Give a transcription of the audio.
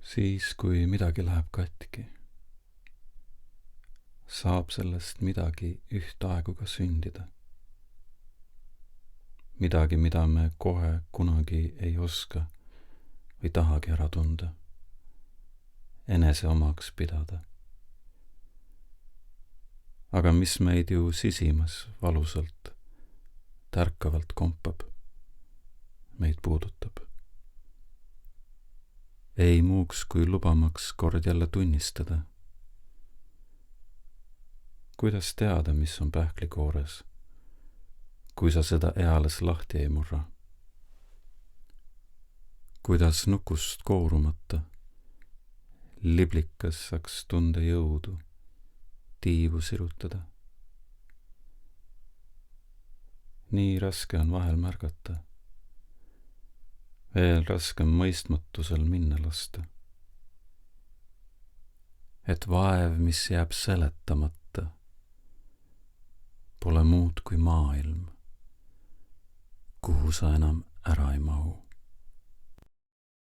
Siis, kui midagi läheb katki, saab sellest midagi ühtaegu ka sündida. Midagi, mida me kohe kunagi ei oska või tahagi ära tunda, enese omaks pidada. Aga mis meid ju sisimas valusalt, tärkavalt kompab, meid puudutab. Ei muuks kui lubamaks kord jälle tunnistada. Kuidas teada, mis on pähklikoores, kui sa seda eales lahti ei murra? Kuidas nukust koorumata liblikas saaks tunda jõudu, tiivu sirutada? Nii raske on vahel märgata, veel raskem mõistmatusel minna lasta. Et vaev, mis jääb seletamata, pole muud kui maailm, kuhu sa enam ära ei mahu.